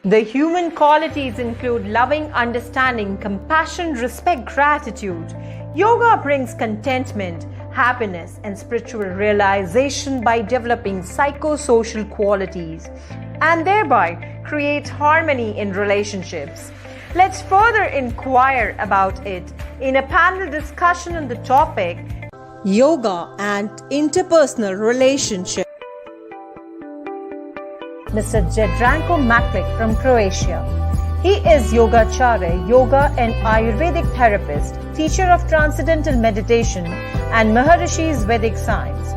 The human qualities include loving, understanding, compassion, respect, gratitude. Yoga brings contentment, happiness, and spiritual realization by developing psychosocial qualities and thereby create harmony in relationships. Let's further inquire about it in a panel discussion on the topic Yoga and Interpersonal Relationship. Mr. Jadranko Maklic from Croatia. He is Yogacharya, Yoga and Ayurvedic therapist, teacher of Transcendental Meditation and Maharishi's Vedic Science.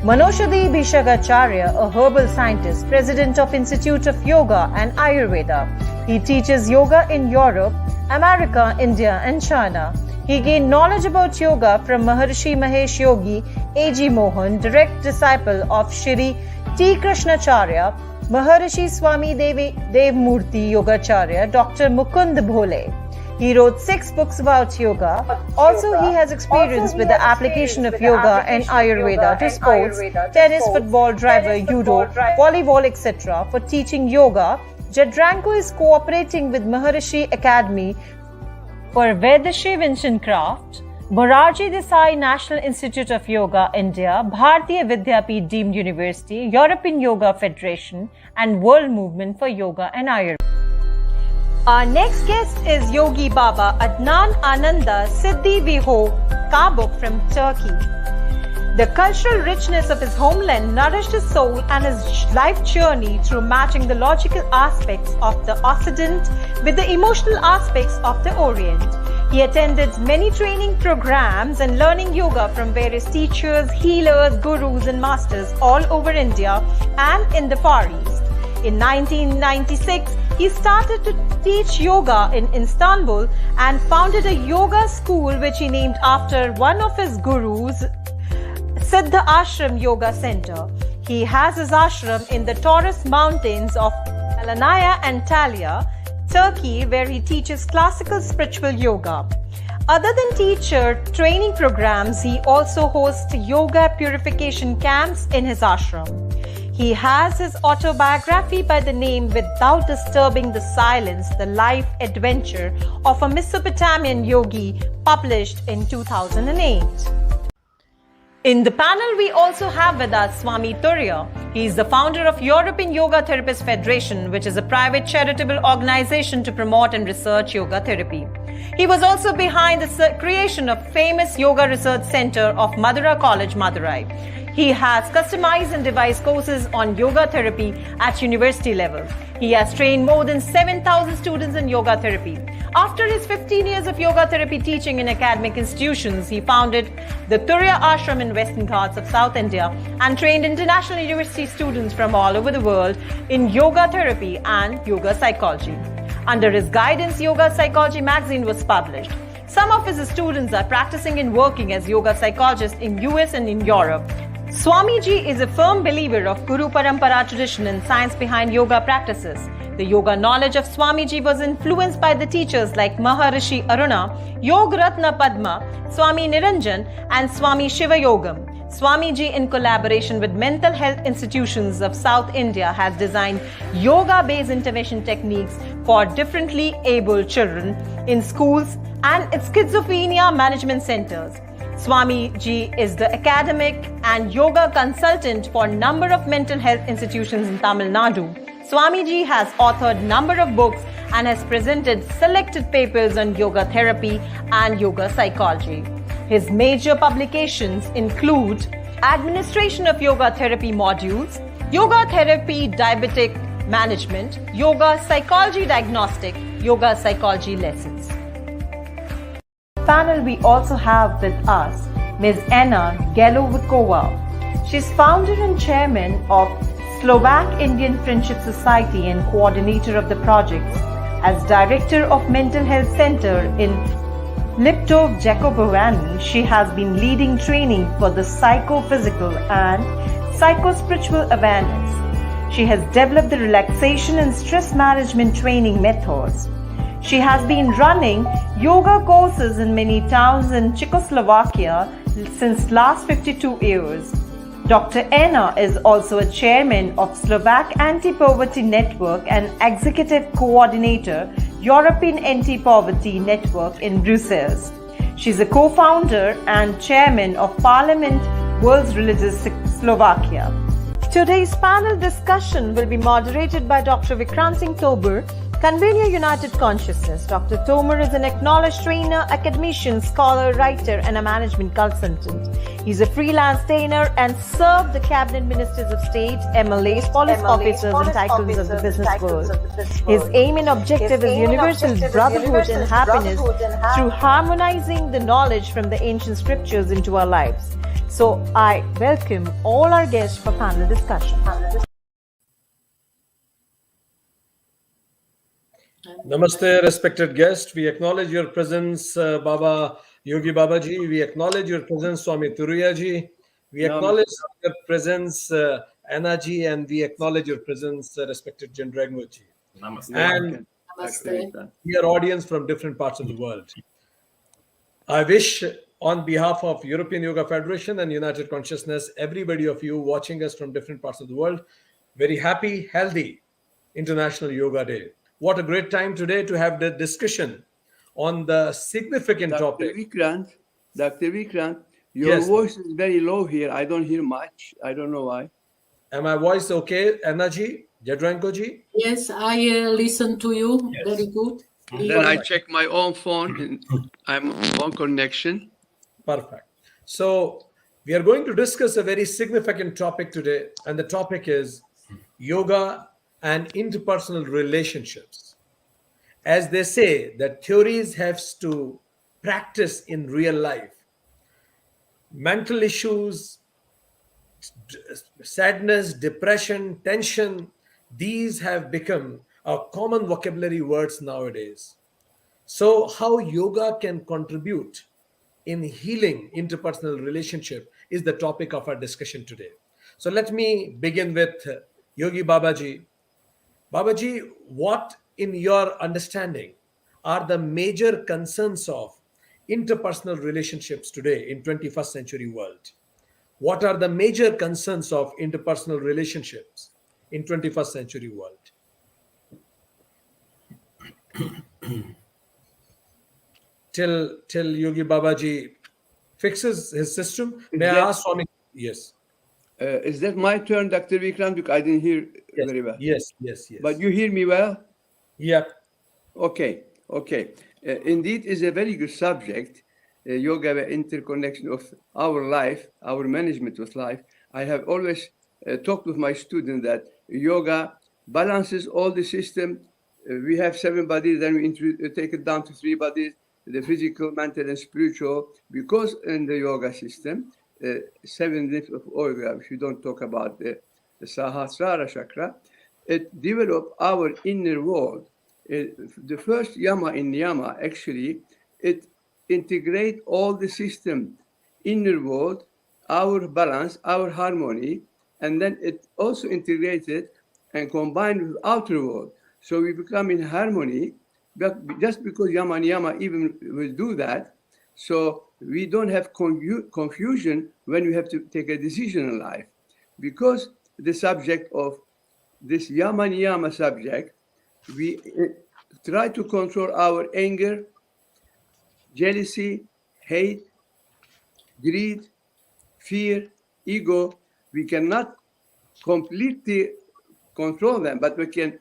Manoshadi Bhishagacharya, a herbal scientist, president of Institute of Yoga and Ayurveda. He teaches yoga in Europe, America, India and China. He gained knowledge about yoga from Maharishi Mahesh Yogi, A.G. Mohan, direct disciple of Shri T. Krishnacharya, Maharishi Swami Devmurti Yogacharya, Dr. Mukund Bhole. He wrote 6 books about yoga. Also, he has experience with the application of yoga and Ayurveda to sports, tennis, football, driver, judo, volleyball, etc. For teaching yoga, Jadranko is cooperating with Maharishi Academy for Vedashi Vincent Morarji Desai National Institute of Yoga, India, Bharatiya Vidyapeeth Deemed University, European Yoga Federation, and World Movement for Yoga and Ayurveda. Our next guest is Yogi Baba Adnan Ananda Siddhi Viho Kabuk from Turkey. The cultural richness of his homeland nourished his soul and his life journey through matching the logical aspects of the Occident with the emotional aspects of the Orient. He attended many training programs and learning yoga from various teachers, healers, gurus and masters all over India and in the Far East. In 1996, he started to teach yoga in Istanbul and founded a yoga school which he named after one of his gurus, Siddha Ashram Yoga Center. He has his ashram in the Taurus Mountains of Alanaya, Antalya, Turkey, where he teaches classical spiritual yoga. Other than teacher training programs, he also hosts yoga purification camps in his ashram. He has his autobiography by the name Without Disturbing the Silence, The Life Adventure of a Mesopotamian Yogi, published in 2008. In the panel, we also have with us Swami Turya. He is the founder of European Yoga Therapists Federation, which is a private charitable organization to promote and research yoga therapy. He was also behind the creation of famous Yoga Research Center of Madura College, Madurai. He has customized and devised courses on yoga therapy at university level. He has trained more than 7,000 students in yoga therapy. After his 15 years of yoga therapy teaching in academic institutions, he founded the Turya Ashram in Western Ghats of South India and trained international university students from all over the world in yoga therapy and yoga psychology. Under his guidance, Yoga Psychology magazine was published. Some of his students are practicing and working as yoga psychologists in US and in Europe. Swamiji is a firm believer of Guru Parampara tradition and science behind yoga practices. The yoga knowledge of Swamiji was influenced by the teachers like Maharishi Aruna, Yog Ratna Padma, Swami Niranjan and Swami Shiva Yogam. Swamiji, in collaboration with mental health institutions of South India, has designed yoga-based intervention techniques for differently abled children in schools and schizophrenia management centers. Swamiji is the academic and yoga consultant for a number of mental health institutions in Tamil Nadu. Swamiji has authored number of books and has presented selected papers on yoga therapy and yoga psychology. His major publications include Administration of Yoga Therapy Modules, Yoga Therapy Diabetic Management, Yoga Psychology Diagnostic, Yoga Psychology Lessons. Panel, we also have with us Ms. Anna Gelovikova. She's founder and chairman of Slovak Indian Friendship Society and coordinator of the projects. As director of Mental Health Center in Liptov Jakobovani, she has been leading training for the psychophysical and psychospiritual awareness. She has developed the relaxation and stress management training methods. She has been running yoga courses in many towns in Czechoslovakia since last 52 years. Dr. Anna is also a chairman of Slovak Anti-Poverty Network and executive coordinator, European Anti-Poverty Network in Brussels. She's a co-founder and chairman of Parliament World's Religious Slovakia. Today's panel discussion will be moderated by Dr. Vikrant Singh Tober, convener United Consciousness. Dr. Tomer is an acknowledged trainer, academician, scholar, writer, and a management consultant. He's a freelance trainer and served the cabinet ministers of state, MLAs, police officers, and tycoons of the business world. His aim and objective is universal brotherhood and happiness through harmonizing the knowledge from the ancient scriptures into our lives. So I welcome all our guests for panel discussion. Namaste, respected guest. We acknowledge your presence, Baba Yogi Babaji. We acknowledge your presence, Swami Turuyaji. We acknowledge your presence, Anna ji, and we acknowledge your presence, respected Jendrangwaji. Namaste. And Namaste. your audience from different parts of the world. I wish, on behalf of European Yoga Federation and United Consciousness, everybody of you watching us from different parts of the world, very happy, healthy International Yoga Day. What a great time today to have the discussion on the significant topic. Dr. Vikrant, your voice is very low here. I don't hear much. I don't know why. Am my voice okay, Anna ji, Jadranko ji? Yes, I listen to you. Yes. Very good. Then I check my own phone and I'm on connection. Perfect. So we are going to discuss a very significant topic today, and the topic is yoga and interpersonal relationships. As they say, that theories have to practice in real life. Mental issues, sadness, depression, tension, these have become our common vocabulary words nowadays. So how yoga can contribute in healing interpersonal relationship is the topic of our discussion today. So let me begin with Yogi Babaji. Babaji, what in your understanding are the major concerns of interpersonal relationships today in 21st century world? What are the major concerns of interpersonal relationships in 21st century world? Till Yogi Babaji fixes his system, may I ask Swami? Yes. Is that my turn, Dr. Vikrant? Because I didn't hear very well. Yes. But you hear me well? Yeah. Okay. Indeed, is a very good subject. Yoga, the interconnection of our life, our management with life. I have always talked with my students that yoga balances all the system. We have 7 bodies, then we take it down to 3 bodies, the physical, mental, and spiritual, because in the yoga system, 7 lifts of yoga, if you don't talk about the Sahasrara chakra, it develops our inner world. The first yama in yama, actually, it integrates all the system, inner world, our balance, our harmony, and then it also integrates it and combined with outer world. So we become in harmony, but just because yama and yama even will do that, so we don't have confusion when we have to take a decision in life. Because the subject of this yama and yama subject, we try to control our anger, jealousy, hate, greed, fear, ego. We cannot completely control them, but we can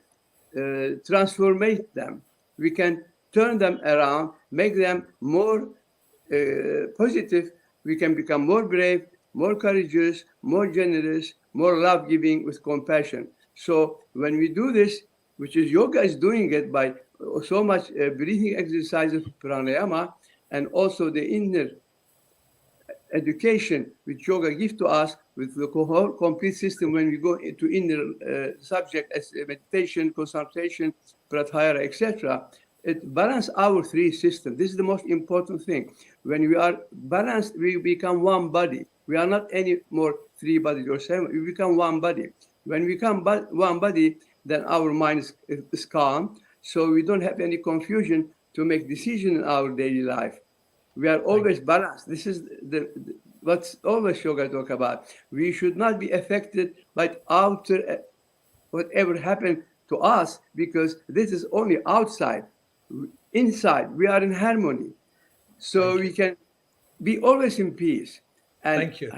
transformate them. We can turn them around, make them more positive. We can become more brave, more courageous, more generous, more love-giving with compassion. So when we do this, which is yoga is doing it by so much breathing exercises, pranayama, and also the inner education which yoga gives to us with the whole complete system when we go into inner subject as meditation, concentration, pratyahara, etc. It balances our 3 systems. This is the most important thing. When we are balanced, we become one body. We are not any more 3 bodies or 7. We become one body. When we become one body, then our mind is calm. So we don't have any confusion to make decisions in our daily life. We are always balanced. This is what's always yoga talk about. We should not be affected by outer whatever happened to us, because this is only outside. Inside, we are in harmony, so Thank we you. can be always in peace. And Thank you.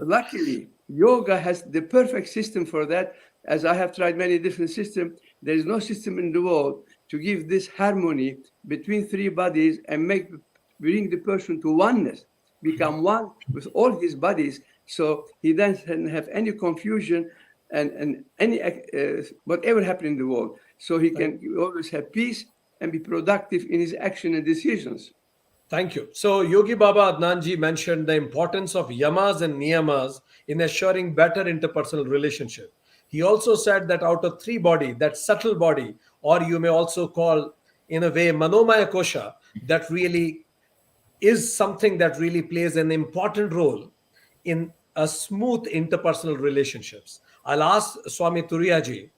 luckily, yoga has the perfect system for that. As I have tried many different systems, there is no system in the world to give this harmony between three bodies and bring the person to oneness, become one with all his bodies, so he doesn't have any confusion and any whatever happened in the world. So he can always have peace and be productive in his action and decisions. Thank you. So, Yogi Baba Adnanji mentioned the importance of yamas and niyamas in assuring better interpersonal relationship. He also said that out of three body, that subtle body, or you may also call in a way manomaya kosha, that really is something that really plays an important role in a smooth interpersonal relationships. I'll ask Swami Turiyaji,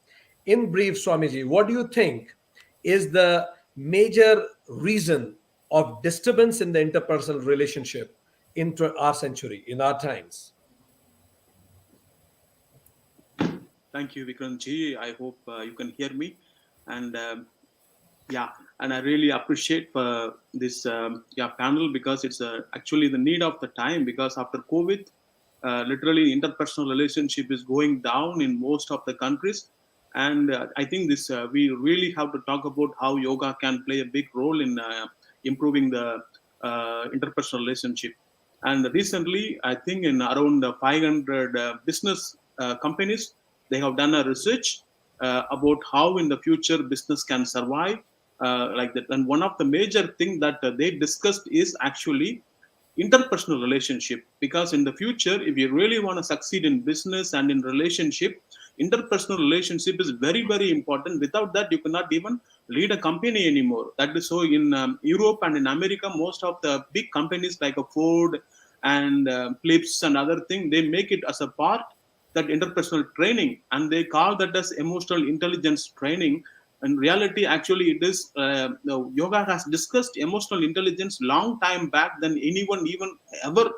in brief, Swamiji, what do you think is the major reason of disturbance in the interpersonal relationship in our century, in our times? Thank you, Vikramji. I hope you can hear me. And yeah, and I really appreciate this panel, because it's actually the need of the time, because after COVID, literally interpersonal relationship is going down in most of the countries. And I think this we really have to talk about how yoga can play a big role in improving the interpersonal relationship. And recently, I think in around 500 business companies, they have done a research about how in the future business can survive like that. And one of the major things that they discussed is actually interpersonal relationship, because in the future, if you really want to succeed in business and in relationship, interpersonal relationship is very, very important. Without that, you cannot even lead a company anymore. That is so in Europe and in America, most of the big companies like a Ford and Philips and other thing, they make it as a part that interpersonal training, and they call that as emotional intelligence training. In reality, actually, it is yoga has discussed emotional intelligence long time back than anyone even ever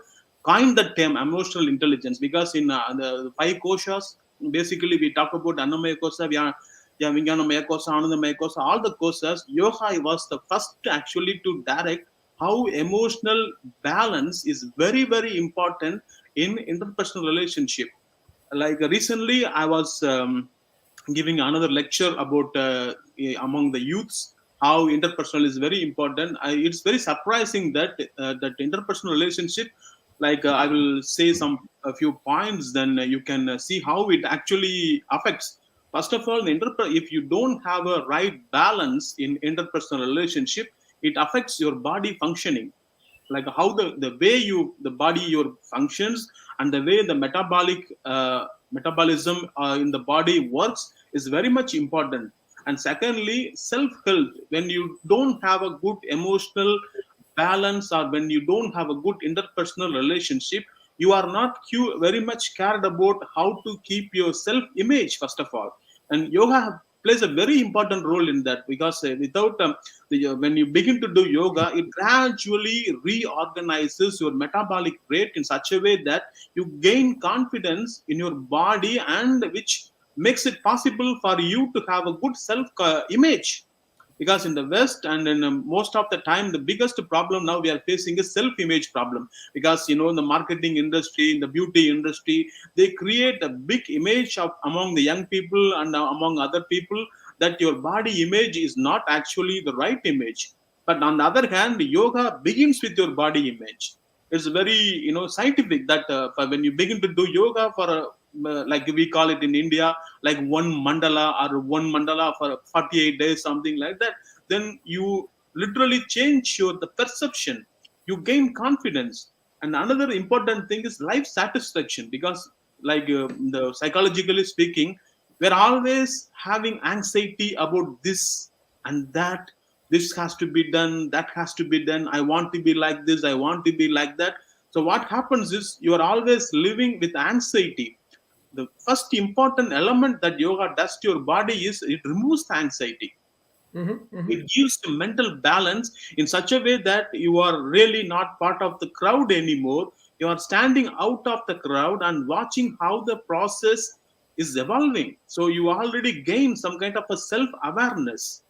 coined the term emotional intelligence. Because in the five koshas, basically we talk about Annamaya kosa, Vijnanamaya kosa, Anandamaya kosa, all the kosas. Yoga was the first actually to direct how emotional balance is very, very important in interpersonal relationship. Like recently, I was giving another lecture about among the youths how interpersonal is very important. It's very surprising that that interpersonal relationship, like I will say some a few points, then you can see how it actually affects. First of all, if you don't have a right balance in interpersonal relationship, it affects your body functioning, like how the way the body your functions, and the way the metabolism in the body works is very much important. And secondly, self health, when you don't have a good emotional balance, or when you don't have a good interpersonal relationship, you are not very much cared about how to keep your self image, first of all. And yoga plays a very important role in that, because without when you begin to do yoga, it gradually reorganizes your metabolic rate in such a way that you gain confidence in your body, and which makes it possible for you to have a good self image. Because in the west and in most of the time, the biggest problem now we are facing is self image problem. Because in the marketing industry, in the beauty industry, they create a big image of among the young people and among other people, that your body image is not actually the right image. But on the other hand, yoga begins with your body image. It's very scientific that when you begin to do yoga for a like we call it in India, like one mandala for 48 days, something like that, then you literally change the perception, you gain confidence. And another important thing is life satisfaction, because like the psychologically speaking, we're always having anxiety about this and that. This has to be done, that has to be done, I want to be like this, I want to be like that. So what happens is you are always living with anxiety. The first important element that yoga does to your body is it removes the anxiety. Mhm, mhm. It gives the mental balance in such a way that you are really not part of the crowd anymore. You are standing out of the crowd and watching how the process is evolving. So you already gain some kind of a self-awareness.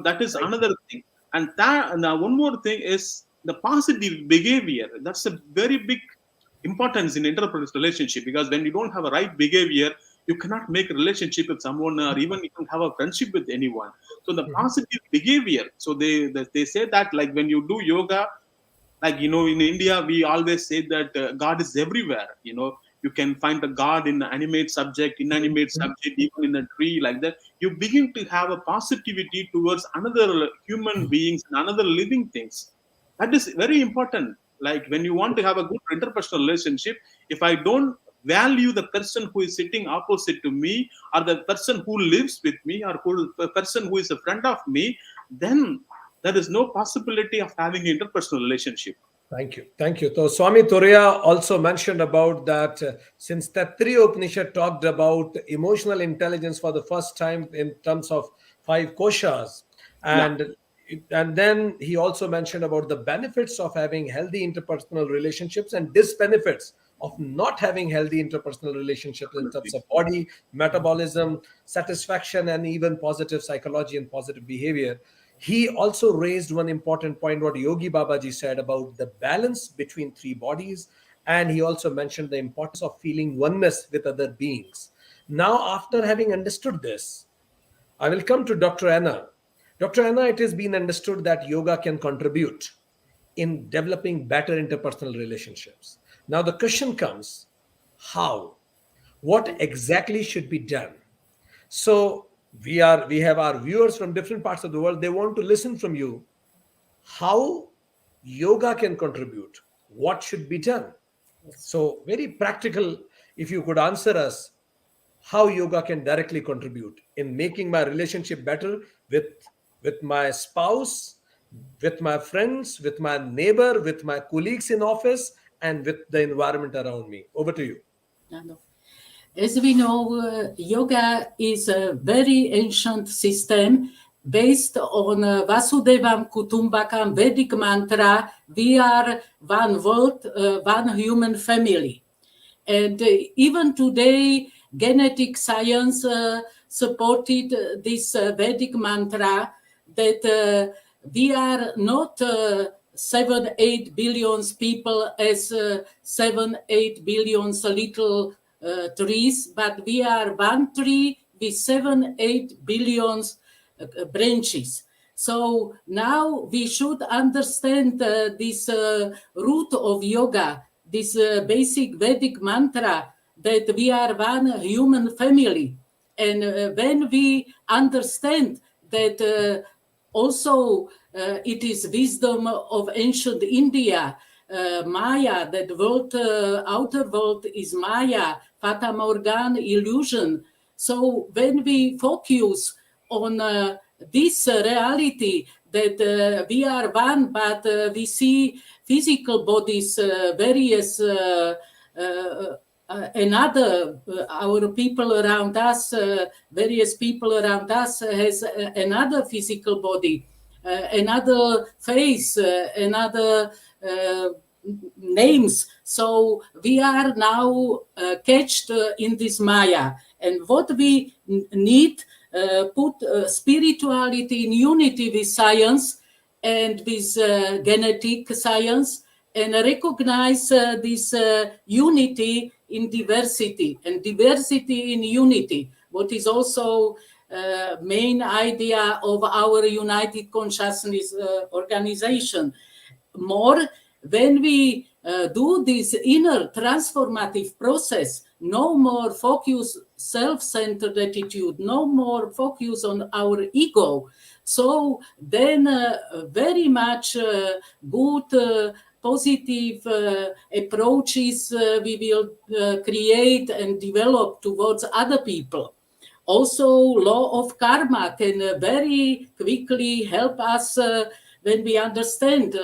That is another thing. And one more thing is the positive behavior. That's a very big importance in interpersonal relationship, because when you don't have a right behavior, you cannot make a relationship with someone, or even you can have a friendship with anyone. So the positive behavior. So they say that, like, when you do yoga, like, in India we always say that God is everywhere. You can find a God in animate subject, inanimate subject, even in a tree, like that. You begin to have a positivity towards another human beings and another living things. That is very important. Like, when you want to have a good interpersonal relationship, if I don't value the person who is sitting opposite to me, or the person who lives with me, or the person who is a friend of me, then there is no possibility of having an interpersonal relationship. Thank you. Thank you. So Swami Toria also mentioned about that since Taittiriya Upanishad talked about emotional intelligence for the first time in terms of 5 koshas. And then he also mentioned about the benefits of having healthy interpersonal relationships and disbenefits of not having healthy interpersonal relationships in terms of body, metabolism, satisfaction, and even positive psychology and positive behavior. He also raised one important point, what Yogi Babaji said about the balance between 3 bodies. And he also mentioned the importance of feeling oneness with other beings. Now, after having understood this, I will come to Dr. Anna. Dr. Anna, it has been understood that yoga can contribute in developing better interpersonal relationships. Now, the question comes, how? What exactly should be done? So we have our viewers from different parts of the world. They want to listen from you how yoga can contribute, what should be done. So very practical, if you could answer us how yoga can directly contribute in making my relationship better with my spouse, with my friends, with my neighbor, with my colleagues in office, and with the environment around me. Over to you. As we know, yoga is a very ancient system based on Vasudevam Kutumbakam Vedic mantra, we are one world, one human family. And even today, genetic science supported this Vedic mantra that we are not 7-8 billions people as 7-8 billions little trees, but we are one tree with 7-8 billions branches. So now we should understand this root of yoga, this basic Vedic mantra that we are one human family. And when we understand that also it is wisdom of ancient India, Maya, that world, outer world is Maya, Fata Morgana, illusion. So when we focus on this reality that we are one, but we see physical bodies, various another, our people around us, various people around us has another physical body, another face, another names. So we are now catched in this Maya. And what we need, put spirituality in unity with science and with genetic science, and recognize this unity in diversity and diversity in unity, what is also main idea of our United Consciousness organization. More, when we do this inner transformative process, no more focus self-centered attitude, no more focus on our ego. So then very much good positive approaches we will create and develop towards other people. Also, law of karma can very quickly help us when we understand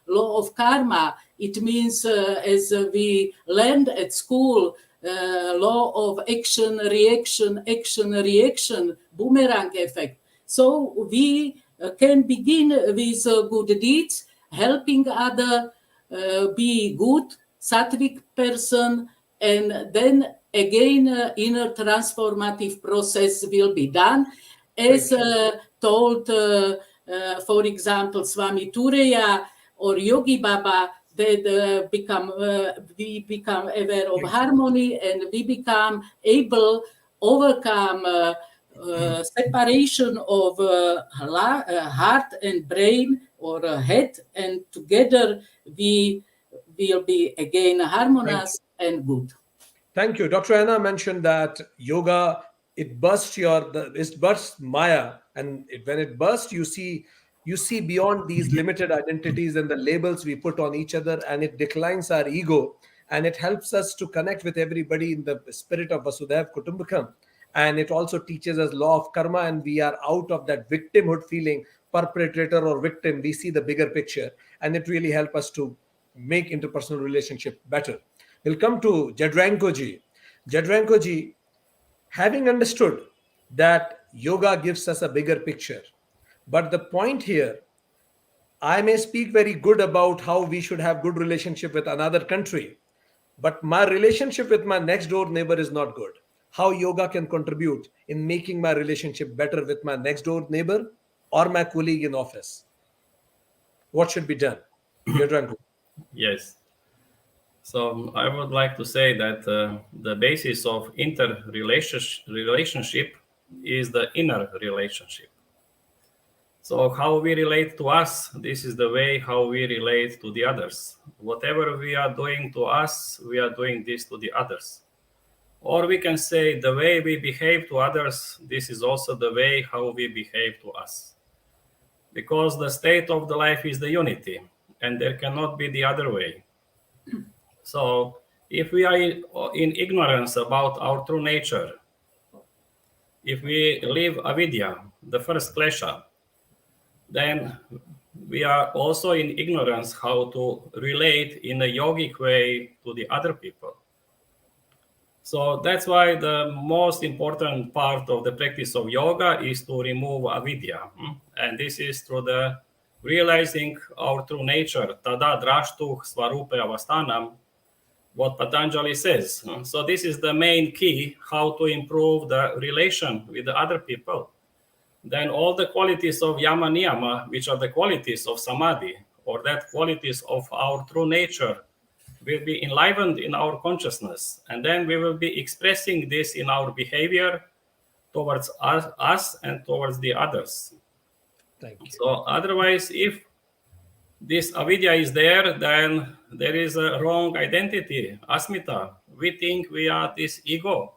law of karma. It means, as we learned at school, law of action, reaction, boomerang effect. So we can begin with good deeds, helping other be good, sattvic person, and then again inner transformative process will be done. As told, for example, Swami Tureya or Yogi Baba, that we become aware of harmony, and we become able overcome separation of heart and brain or head, and together we will be again harmonious and good. Thank you. Dr. Anna mentioned that yoga, it bursts Maya, and when it bursts, you see beyond these limited identities and the labels we put on each other, and it declines our ego, and it helps us to connect with everybody in the spirit of Vasudhaiva Kutumbakam. And it also teaches us law of karma, and we are out of that victimhood feeling, perpetrator or victim. We see the bigger picture, and it really helps us to make interpersonal relationship better. We'll come to Jadranko ji. Jadranko ji, having understood that yoga gives us a bigger picture, but the point here, I may speak very good about how we should have good relationship with another country, but my relationship with my next door neighbor is not good. How yoga can contribute in making my relationship better with my next door neighbor or my colleague in office? What should be done? Jadranko. Yes. So I would like to say that the basis of relationship is the inner relationship. So how we relate to us, this is the way how we relate to the others. Whatever we are doing to us, we are doing this to the others. Or we can say the way we behave to others, this is also the way how we behave to us. Because the state of the life is the unity, and there cannot be the other way. So if we are in ignorance about our true nature, if we live avidya, the first klesha, then we are also in ignorance how to relate in a yogic way to the other people. So that's why the most important part of the practice of yoga is to remove avidya. And this is through the realizing our true nature, tada drashtu svarupe avastanam, what Patanjali says. So this is the main key, how to improve the relation with the other people. Then all the qualities of yama niyama, which are the qualities of samadhi, or that qualities of our true nature, will be enlivened in our consciousness. And then we will be expressing this in our behavior towards us and towards the others. Thank you. So otherwise, if this avidya is there, then there is a wrong identity, asmita. We think we are this ego,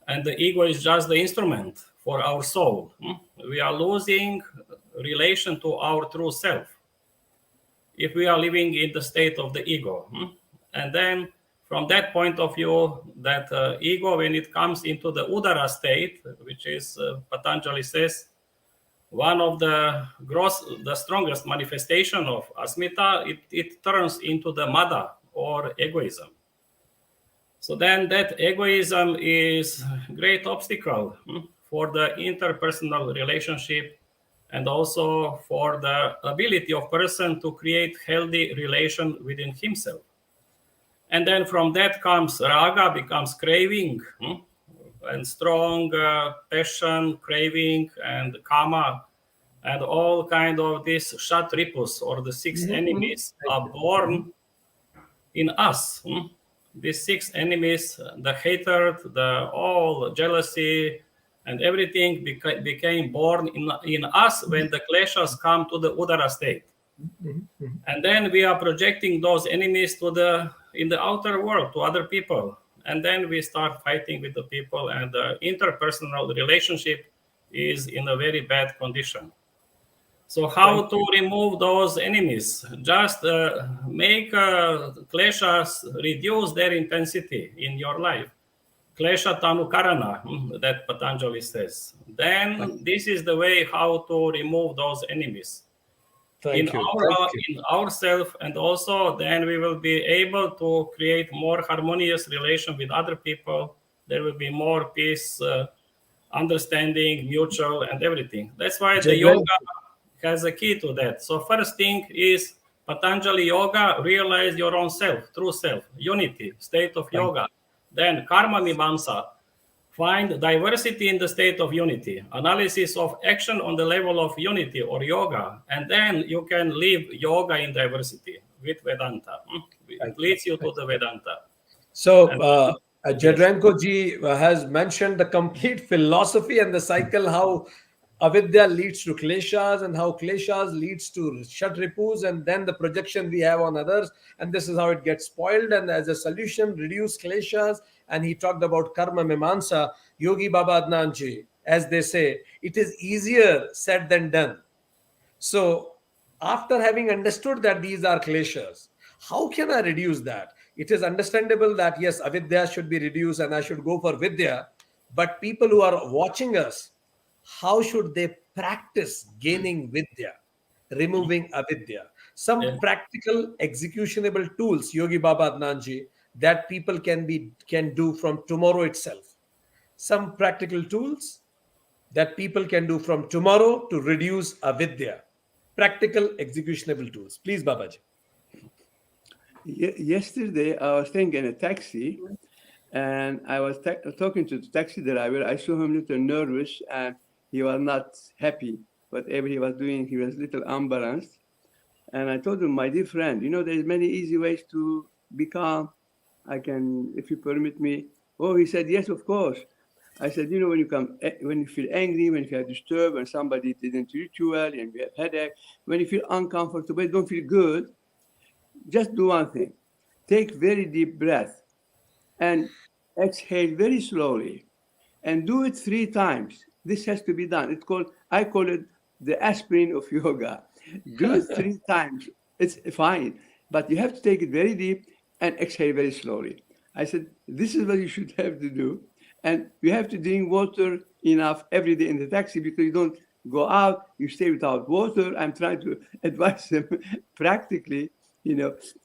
and the ego is just the instrument for our soul. We are losing relation to our true self if we are living in the state of the ego. And then from that point of view, that ego, when it comes into the udara state, which is, Patanjali says, one of the strongest manifestation of asmita, it turns into the mada, or egoism. So then that egoism is great obstacle for the interpersonal relationship, and also for the ability of person to create healthy relation within himself. And then from that comes raga, becomes craving, and strong passion, craving, and kama, and all kind of these shatripus, or the six enemies, are born in us. These six enemies, the hatred, the all jealousy, and everything became born in us when the kleshas come to the udara state. And then we are projecting those enemies in the outer world to other people. And then we start fighting with the people, and the interpersonal relationship is in a very bad condition. So how to remove those enemies? Just make kleshas reduce their intensity in your life. Klesha tanukarana, that Patanjali says. Then this is the way how to remove those enemies in ourselves, and also then we will be able to create more harmonious relation with other people. There will be more peace, understanding, mutual, and everything. That's why the yoga has a key to that. So first thing is Patanjali Yoga, realize your own self, true self, unity, state of yoga. Then Karma Mimamsa, find diversity in the state of unity, analysis of action on the level of unity or yoga, and then you can live yoga in diversity with Vedanta. It leads you to the Vedanta. So, And- Jadranko ji has mentioned the complete philosophy and the cycle, how avidya leads to kleshas and how kleshas leads to shatripus, and then the projection we have on others, and this is how it gets spoiled. And as a solution, reduce kleshas. And he talked about karma mimamsa. Yogi Baba Adnan ji, as they say, it is easier said than done. So, after having understood that these are kleshas, how can I reduce that? It is understandable that yes, avidya should be reduced and I should go for vidya. But people who are watching us, how should they practice gaining vidya, removing avidya? Some Yeah. practical executionable tools, Yogi Baba Adnanji, that people can do from tomorrow itself. Some practical tools that people can do from tomorrow to reduce avidya. Practical executionable tools. Please, Babaji. Yesterday, I was staying in a taxi, and I was talking to the taxi driver. I saw him a little nervous, and he was not happy. Whatever he was doing, he was a little unbalanced. And I told him, my dear friend, there's many easy ways to be calm. I can, if you permit me. Oh, he said, yes, of course. I said, when you feel angry, when you feel disturbed, when somebody didn't treat you well, and you have headache, when you feel uncomfortable, don't feel good, just do one thing. Take very deep breath and exhale very slowly, and do it 3 times. This has to be done. I call it the aspirin of yoga. Do it 3 times. It's fine, but you have to take it very deep and exhale very slowly. I said, this is what you should have to do. And you have to drink water enough every day in the taxi, because you don't go out, you stay without water. I'm trying to advise him practically,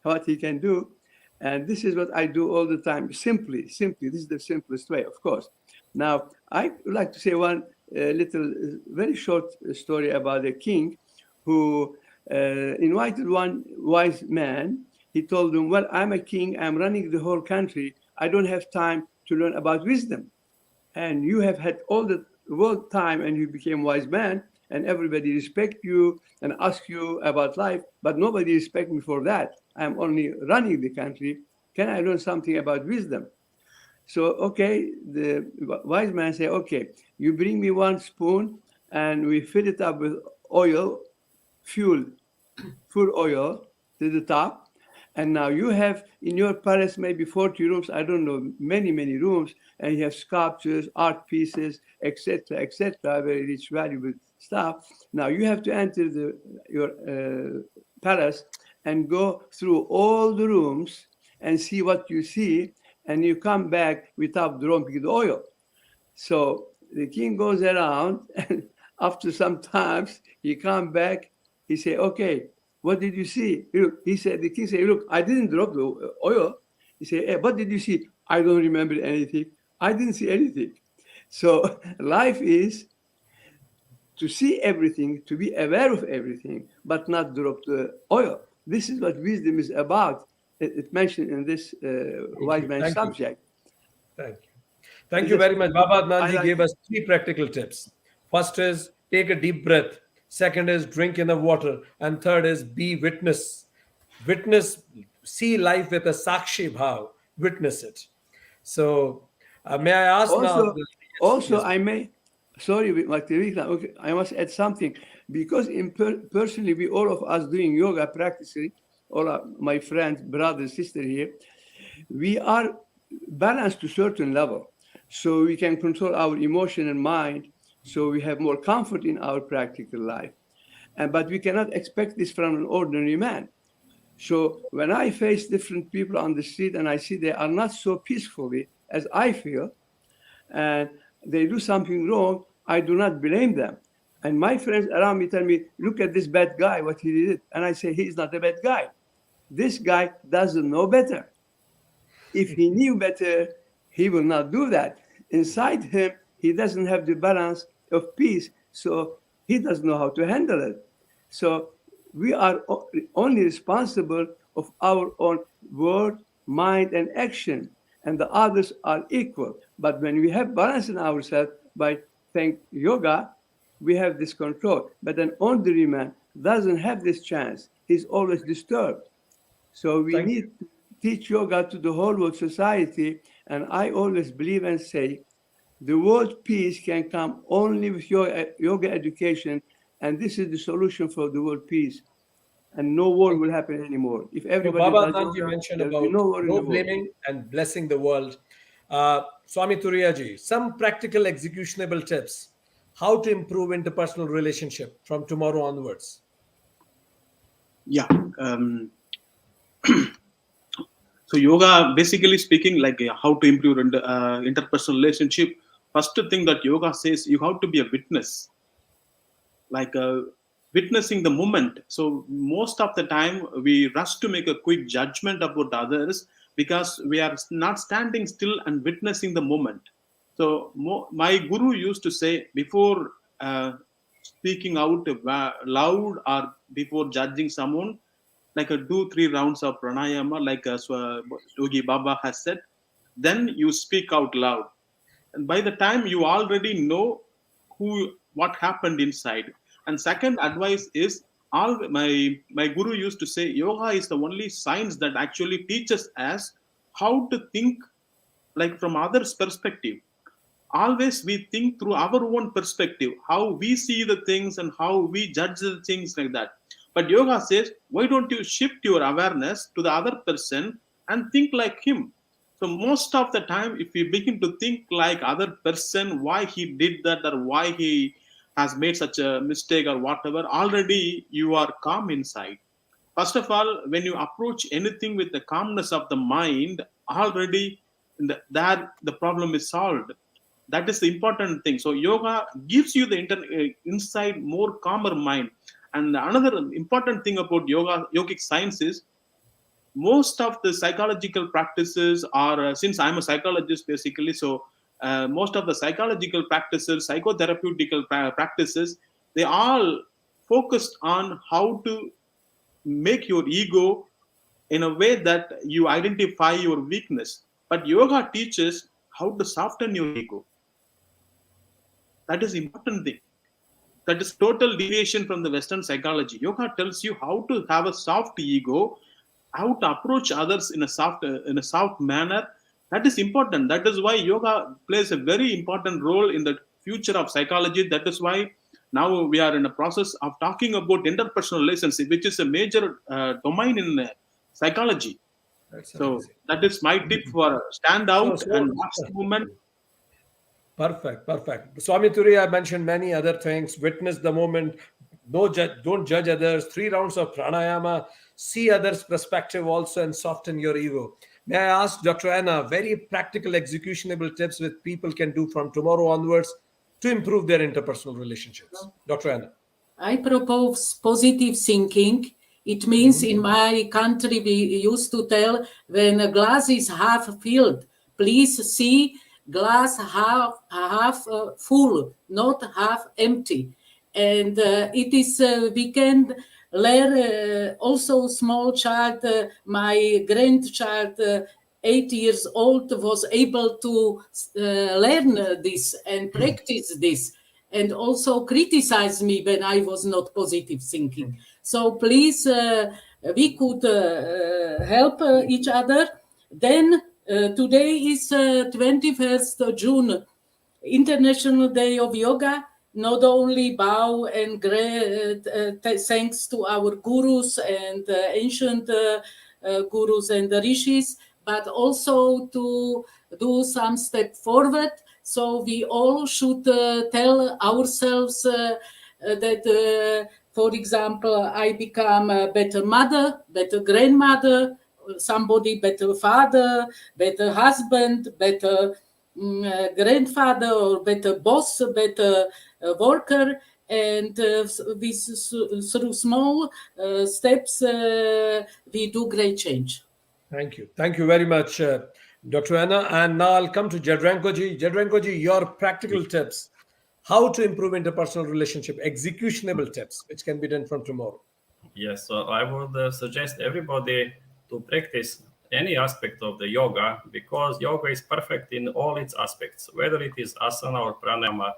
what he can do. And this is what I do all the time. Simply, this is the simplest way, of course. Now, I would like to say one little, very short story about a king who invited one wise man. He told him, well, I'm a king, I'm running the whole country. I don't have time to learn about wisdom. And you have had all the world time, and you became wise man, and everybody respect you and ask you about life, but nobody respect me for that. I'm only running the country. Can I learn something about wisdom? So, okay, the wise man say, okay, you bring me 1 spoon, and we fill it up with oil, full oil to the top. And now you have in your palace maybe 40 rooms, I don't know, many, many rooms, and you have sculptures, art pieces, etc., very rich, valuable stuff. Now you have to enter your palace and go through all the rooms and see what you see, and you come back without dropping the oil. So the king goes around, and after some times he come back, he say, okay, what did you see? The king said, look, I didn't drop the oil. He said, hey, what did you see? I don't remember anything. I didn't see anything. So life is to see everything, to be aware of everything, but not drop the oil. This is what wisdom is about. It's mentioned in this wise man subject. Thank you very much. Baba Adnanji gave us 3 practical tips. First is take a deep breath. Second is drink enough water. And third is be witness. Witness, see life with a sakshi bhav. Witness it. So, may I ask now? Also, I may, sorry, okay, I must add something. Because personally, we all of us doing yoga practicing, all of my friends, brothers, sisters here, we are balanced to a certain level. So we can control our emotion and mind. So we have more comfort in our practical life. But we cannot expect this from an ordinary man. So when I face different people on the street and I see they are not so peacefully as I feel, and they do something wrong, I do not blame them. And my friends around me tell me, look at this bad guy, what he did. And I say, he's not a bad guy. This guy doesn't know better. If he knew better, he will not do that. Inside him, he doesn't have the balance of peace, so he doesn't know how to handle it. So we are only responsible of our own word, mind, and action, and the others are equal. But when we have balance in ourselves by thank yoga, we have this control. But an ordinary man doesn't have this chance. He's always disturbed. So we Thank you. need to teach yoga to the whole world society. And I always believe and say the world peace can come only with yoga education. And this is the solution for the world peace. And no war will happen anymore. If So everybody Baba does Danji yoga, mentioned there will be about no war in no the world. blaming and blessing the world. Swami Turiyaji, some practical executionable tips how to improve interpersonal relationship from tomorrow onwards. Yeah. So yoga, basically speaking, like how to improve interpersonal relationship. First thing that yoga says, you have to be a witness, like witnessing the moment. So most of the time we rush to make a quick judgment about others because we are not standing still and witnessing the moment. So my guru used to say, before speaking out loud or before judging someone, like do 3 rounds of pranayama, like Yogi Baba has said, then you speak out loud. And by the time you already know what happened inside. And second advice is, all my guru used to say, yoga is the only science that actually teaches us how to think like from others' perspective. Always we think through our own perspective, how we see the things and how we judge the things, like that. But yoga says, why don't you shift your awareness to the other person and think like him? So most of the time, if we begin to think like other person, why he did that or why he has made such a mistake or whatever, already you are calm inside. First of all, when you approach anything with the calmness of the mind, already that the problem is solved. That is the important thing. So yoga gives you the inside more calmer mind. And another important thing about yogic science is, most of the psychological practices are since I'm a psychologist basically, so most of the psychological practices, psychotherapeutical practices, they all focused on how to make your ego in a way that you identify your weakness. But yoga teaches how to soften your ego. That is important thing. That is total deviation from the Western psychology. Yoga tells you how to have a soft ego, how to approach others in a soft manner. That is important. That is why yoga plays a very important role in the future of psychology. That is why now we are in a process of talking about interpersonal relationship, which is a major domain in psychology. That's So amazing. that is my tip for stand out and watch the movement. Perfect. Swami Turiya mentioned many other things. Witness the moment. Don't judge others. 3 rounds of pranayama. See others' perspective also and soften your ego. May I ask Dr. Anna very practical executionable tips which people can do from tomorrow onwards to improve their interpersonal relationships? Dr. Anna. I propose positive thinking. It means in my country we used to tell, when a glass is half filled, please see glass half full, not half empty. And it is we can learn also small child. My grandchild, 8 years old, was able to learn this and practice this, and also criticize me when I was not positive thinking. So please, we could help each other. Then today is 21st June, International Day of Yoga. Not only bow and thanks to our gurus and ancient gurus and rishis, but also to do some step forward. So we all should tell ourselves that, for example, I become a better mother, better grandmother, somebody better father, better husband, better grandfather, or better boss, better worker. And through small steps, we do great change. Thank you. Thank you very much, Dr. Anna. And now I'll come to Jadrankoji. Jadrankoji, your practical tips. How to improve interpersonal relationship, executionable tips, which can be done from tomorrow. Yes, so I would suggest everybody to practice any aspect of the yoga, because yoga is perfect in all its aspects, whether it is asana or pranayama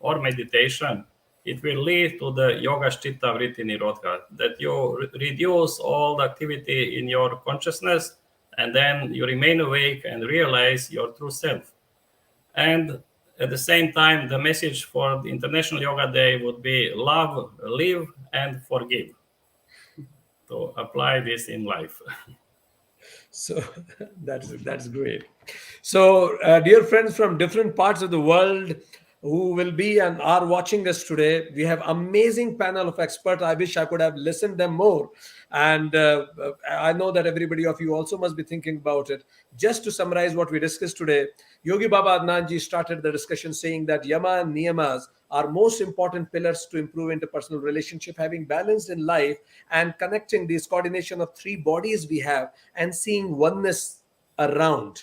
or meditation. It will lead to the yoga sthita vritti nirodha, that you reduce all the activity in your consciousness, and then you remain awake and realize your true self. And at the same time, the message for the International Yoga Day would be love, live, and forgive. To apply this in life. So that's great. So, dear friends from different parts of the world who will be and are watching us today, we have amazing panel of experts. I wish I could have listened them more, and I know that everybody of you also must be thinking about it. Just to summarize what we discussed today, Yogi Baba Adnan ji started the discussion saying that yama and niyamas are most important pillars to improve interpersonal relationship, having balance in life and connecting this coordination of three bodies we have and seeing oneness around.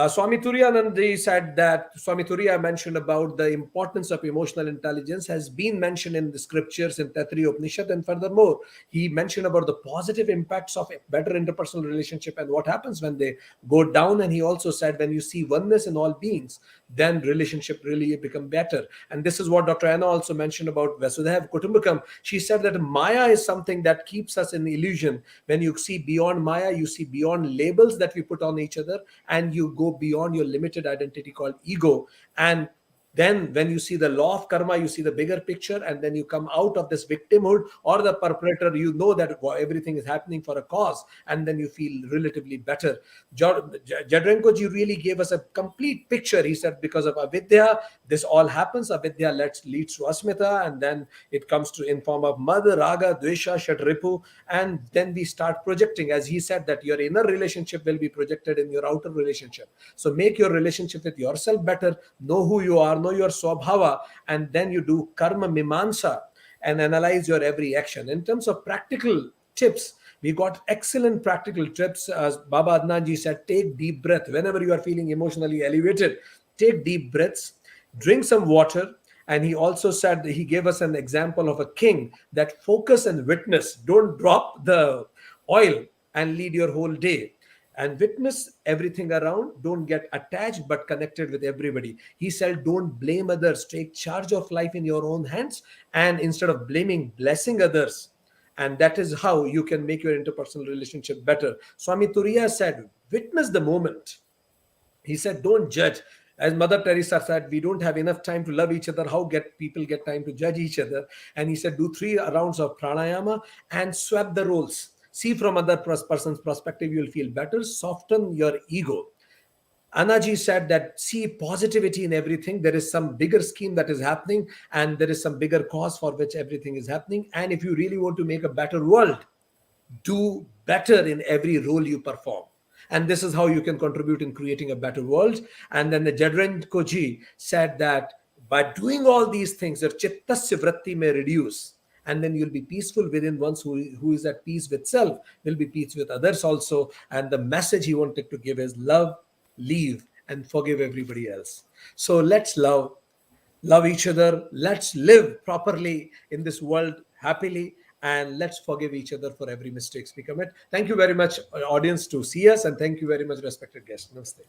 Swami Turiyanand said that Swami Turiya mentioned about the importance of emotional intelligence has been mentioned in the scriptures in Taittiriya Upanishad, and furthermore, he mentioned about the positive impacts of a better interpersonal relationship and what happens when they go down. And he also said when you see oneness in all beings, then relationship really become better. And this is what Dr. Anna also mentioned about Vasudhaiva Kutumbakam. She said that Maya is something that keeps us in illusion. When you see beyond Maya, you see beyond labels that we put on each other, and you go beyond your limited identity called ego. And then when you see the law of karma, you see the bigger picture, and then you come out of this victimhood or the perpetrator, you know that everything is happening for a cause, and then you feel relatively better. Jadrenko ji really gave us a complete picture. He said because of avidya, this all happens. Avidya leads to asmita, and then it comes to in form of mad, raga, dvesha, shatripu, and then we start projecting. As he said that your inner relationship will be projected in your outer relationship. So make your relationship with yourself better, know who you are, know your swabhava, and then you do karma mimansa and analyze your every action. In terms of practical tips, we got excellent practical tips. As Baba Adnan ji said, take deep breath. Whenever you are feeling emotionally elevated, take deep breaths, drink some water. And he also said that he gave us an example of a king that focus and witness. Don't drop the oil and lead your whole day. And witness everything around. Don't get attached but connected with everybody. He said, don't blame others. Take charge of life in your own hands. And instead of blaming, blessing others. And that is how you can make your interpersonal relationship better. Swami Turiya said, witness the moment. He said, don't judge. As Mother Teresa said, we don't have enough time to love each other. How people get time to judge each other? And he said, do 3 rounds of pranayama and swap the roles. See from other person's perspective, you'll feel better. Soften your ego. Anaji said that see positivity in everything. There is some bigger scheme that is happening, and there is some bigger cause for which everything is happening. And if you really want to make a better world, do better in every role you perform. And this is how you can contribute in creating a better world. And then the Jadrenko ji said that by doing all these things, your chittasya vritti may reduce. And then you'll be peaceful within once who is at peace with self, will be peace with others also. And the message he wanted to give is love, leave, and forgive everybody else. So let's love each other. Let's live properly in this world happily, and let's forgive each other for every mistakes we commit. Thank you very much, audience, to see us, and thank you very much, respected guests. Namaste.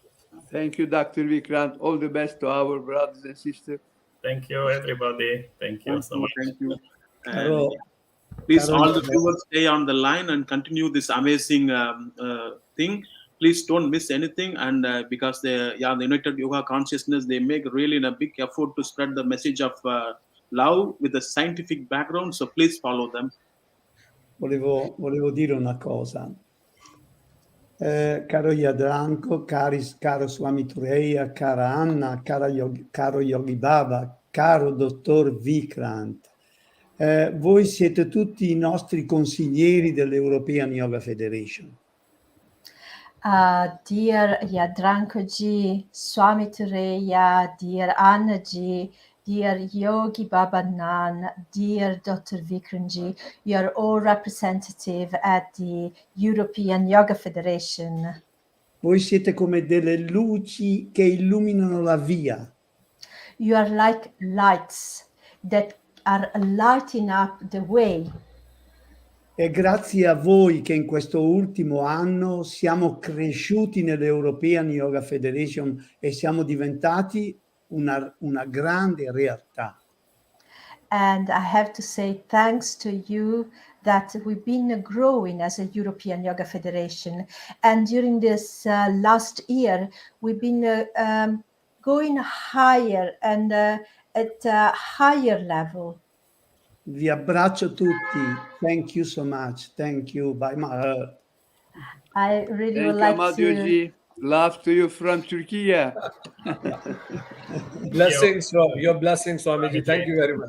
Thank you, Dr. Vikrant. All the best to our brothers and sisters. Thank you, everybody. Thank you so much. Thank you. And Caro, please, caro all the Yoga. viewers, stay on the line and continue this amazing thing. Please don't miss anything. And because the United Yoga Consciousness, they make really a big effort to spread the message of love with a scientific background. So please follow them. Volevo dire una cosa. Caro Yadranko, caro Swami Tureya, cara Anna, caro Yogi Baba, caro dottor Vikrant. Voi siete tutti i nostri consiglieri dell'European Yoga Federation. Dear Yadranko ji, Swami Tureya, dear Anna ji, dear Yogi Baba Nan, dear Dr. Vikram ji, you are all representative at the European Yoga Federation. Voi siete come delle luci che illuminano la via. You are like lights that are lighting up the way. È grazie a voi che in questo ultimo anno siamo cresciuti nell'European Yoga Federation e siamo diventati una grande realtà. And I have to say thanks to you that we've been growing as a European Yoga Federation. And during this last year, we've been going higher and at a higher level. Vi abbraccio tutti. Thank you so much. Thank you. By my heart. I really would Thank you, like to. Madhuji. Love to you from Turkey. Blessings, your blessings, Swamiji. Thank you very much.